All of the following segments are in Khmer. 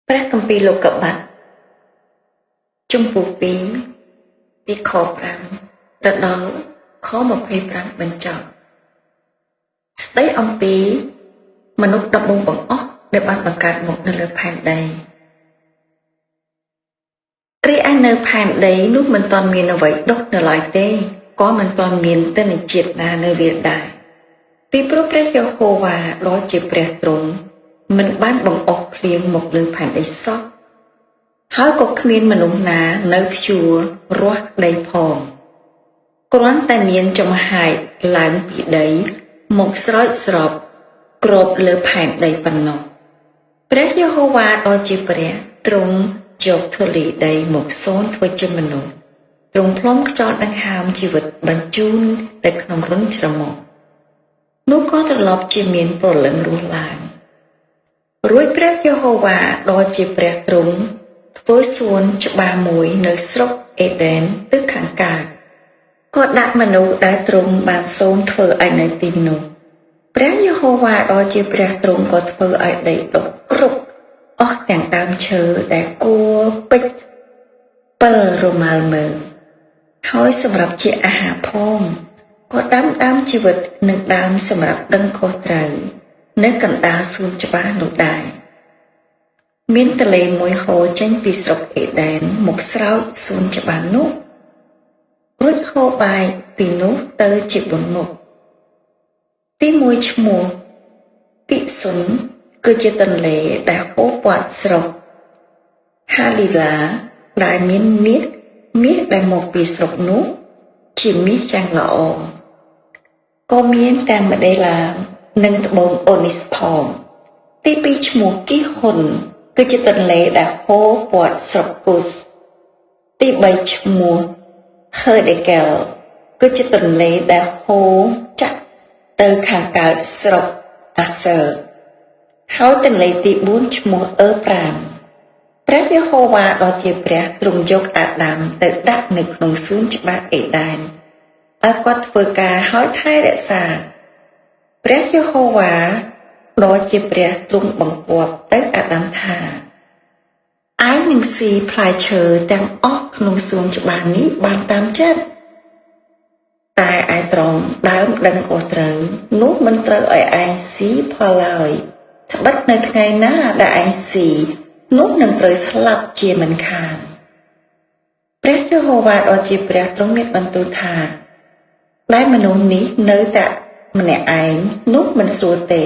ព្រះគម្ពីរលោកុបាទជំពូក2ពីខ5ទៅដល់ខ25បញ្ចប់ស្ដីអំពីមនុស្សដំបូងបង្អស់ដែលបានបង្កើតមកនៅលើផែនដីរីឯនៅផែនដីនោះមិនទាន់មានអ្វីដុះនៅឡើយទេក៏មិនទាន់មានទិន្នជាតិណានៅវាដែរពីព្រោះព្រះយេហូវ៉ាដ៏ជាព្រះទ្រង់មិនបានបង្អស់ភ្លៀងមកលើផែនដីសោះហើយក៏គ្មានមនុស្សណានៅព្យួររាស់ដីផងគ្រាន់តែមានចំហាយឡើងពីដីមកស្រោចស្រពគ្របលើផែនដីប៉ុណ្ណោះព្រះយេហូវ៉ាដ៏ជាព្រះទ្រង់យកធូលីដីមកសូនធ្វើជាមនុស្សទ្រង់ផ្លុំខ្យល់ដង្ហើមជីវិតបញ្ជូនទៅក្នុងរន្ធច្រមុះនោះក៏ត្រឡប់ជាមានព្រលឹងរស់ឡើងរួចព្រះយេហូវ៉ាដ៏ជាព្រះទ្រង់ធ្វើសួនច្បារមួយនៅស្រុកអេដេនទិសខាងកើតក៏ដាក់មនុស្សដែលទ្រង់បានសូនធ្វើឲ្យនៅទីនោះព្រះយេហូវ៉ាដ៏ជាព្រះទ្រង់ក៏ធ្វើឲ្យដីដុះគ្រប់អស់ទាំងដើមឈើដែលគួរពេជ្រពិលរមាល់មើលហើយសម្រាប់ជាអាហារផងក៏ដាំដើមជីវិតនិងដើមសម្រាប់ដឹងខុសត្រូវនៅកណ្ដាលសួនច្បារនោះដែរមានទន្លេមួយហូរចេញពីស្រុកអេដេនមកស្រោចសួនច្បារនោះរួចហូរបែកពីនោះទៅជា4មុខទីមួយឈ្មោះពិសុនគឺជាទន្លេដែលហូរព័ទ្ធស្រុកហាលីឡាដែលមានមាសដែលមកពីស្រុកនោះជាមាសយ៉ាងល្អក៏មានទាំងមដេឡានិងត្បូងអូនីសផងទី2ឈ្មោះគីហ៊ុនគឺជាទន្លេដែលហូរព័ទ្ធស្រុកគូសទី3ឈ្មោះហឺដេកែលគឺជាទន្លេដែលហូរចាក់ទៅខាងកើតស្រុកអាសឺហើយទន្លេទី4ឈ្មោះអឺប្រាមព្រះយេហូវ៉ាដ៏ជាព្រះទ្រង់យកអាដាមទៅដាក់នៅក្នុងសួនច្បារអេដែនឲ្យគាត់ធ្វើការហើយថែរក្សាព្រះយេហូវ៉ាដ៏ជាព្រះទ្រង់បង្គាប់ទៅអាដាមថាឯងនឹងស៊ីផ្លែឈើទាំងអស់ក្នុងសួនច្បារនេះបានតាមចិត្តតែឯត្រង់ដើមដឹងខុសត្រូវនោះមិនត្រូវឲ្យឯងស៊ីផលឡើយត្បិតនៅថ្ងៃណាដែលឯងស៊ីនោះនឹងត្រូវស្លាប់ជាមិនខានព្រះយេហូវ៉ាដ៏ជាព្រះទ្រង់មានបន្ទូលថាដែលមនុស្សនេះនៅតែម្នាក់ឯងនោះមិនស្រួលទេ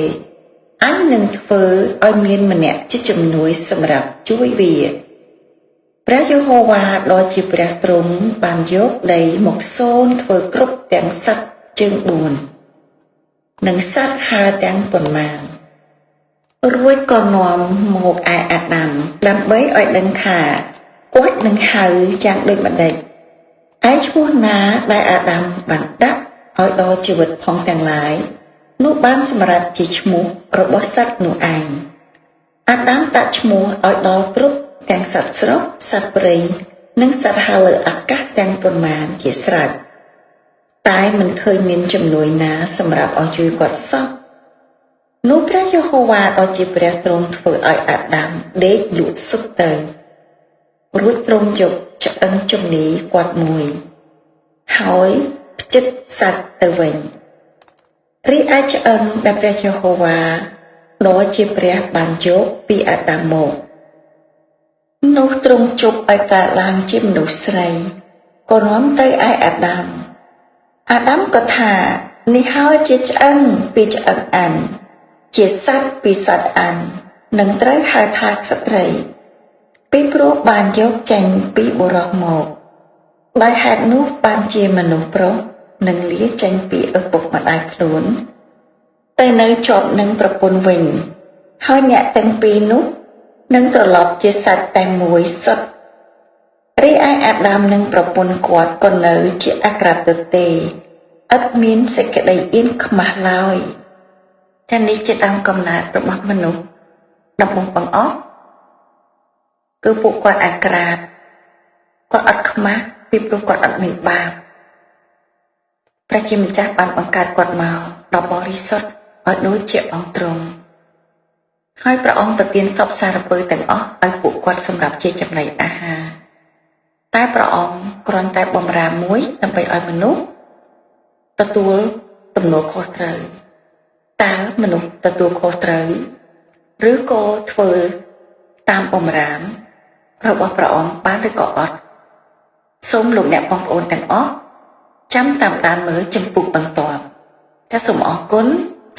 អញនឹងធ្វើឲ្យមានម្នាក់ជាជំនួយសម្រាប់ជួយវាព្រះយេហូវ៉ាដ៏ជាព្រះទ្រង់បានយកដីមកសូនធ្វើគ្រប់ទាំងសត្វជើង4និងសត្វហើរទាំងប៉ុន្មានរួចក៏នាំមកឯអាដាមដើម្បីឲ្យដឹងថាគាត់នឹងហៅយ៉ាងដូចម្ដេចឯឈ្មោះណាដែលអាដាមបានដាក់ឲ្យដល់ជីវិតផងទាំងឡាយនោះបានសម្រាប់ជាឈ្មោះរបស់សត្វនោះឯងអាដាមដាក់ឈ្មោះឲ្យដល់គ្រប់ទាំងសត្វស្រុកសត្វព្រៃនិងសត្វហើរលើអាកាសទាំងប៉ុន្មានជាស្រេចតែមិនឃើញមានជំនួយណាសម្រាប់ឲ្យជួយគាត់សោះនោះព្រះយេហូវ៉ាដ៏ជាព្រះទ្រង់ធ្វើឲ្យអាដាមដេកលក់សុបទៅរួចទ្រង់យកឆ្អឹងជំនីគាត់មួយហើយផ្ចិតសាច់ទៅវិញរីឯឆ្អឹងដែលព្រះយេហូវ៉ាដ៏ជាព្រះបានយកពីអាដាមមកនោះទ្រង់ជប់ឲ្យកើតឡើងជាមនុស្សស្រីក៏នាំទៅឯអាដាមក៏ថានេះហើយជាឆ្អឹងពីឆ្អឹងអញជាសត្វពីសត្វអញនឹងត្រូវហៅថាស្ត្រីពីព្រោះបានយកចេញពីបុរសមកដោយហេតុនោះបានជាមនុស្សប្រុសនឹងលាចេញពីឪពុកម្ដាយខ្លួនទៅនៅជាប់នឹងប្រពន្ធវិញហើយអ្នកទាំងពីរនោះនឹងត្រឡប់ជាសាច់តែមួយសុទ្ធរីឯអាដាមនិងប្រពន្ធគាត់ក៏នៅជាអក្ខរទេឥតមានសេចក្តីអៀនខ្មាស់ឡើយចានេះជាដើមកំណើតរបស់មនុស្សដំបូងបង្អស់គឺពួកគាត់អាក្រាតគាត់អត់ខ្មាស់ពីព្រោះគាត់អត់មានបាបព្រះជាម្ចាស់បានបង្កើតគាត់មកដ៏បរិសុទ្ធឲ្យដូចជាអង្គទ្រង់ ហើយព្រះអង្គប្រទានសពសារពើទាំងអស់ឲ្យពួកគាត់សម្រាប់ជាចំណីអាហារតែព្រះអង្គគ្រាន់តែបម្រើមួយដើម្បីឲ្យមនុស្សទទួលទំនួលខុសត្រូវតើមនុស្សទទួលខុសត្រូវឬក៏ធ្វើតាមបម្រាមរបស់ព្រះអង្គបានឬក៏អត់សូមលោកអ្នកបងប្អូនទាំងអស់ចាំតាមដានមើលចម្ពោះបន្ទាប់ចាសសូមអរគុណ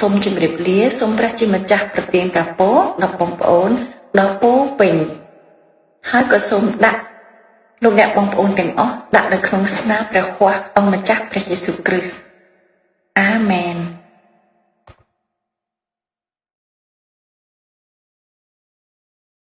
សូមជម្រាបលាសូមព្រះជាម្ចាស់ប្រទានព្រះពរដល់បងប្អូនដល់ពោពេញហើយក៏សូមដាក់លោកអ្នកបងប្អូនទាំងអស់ដាក់នៅក្នុងស្នាព្រះខ័ស្តអង្គម្ចាស់ព្រះយេស៊ូវគ្រីស្ទអាមែន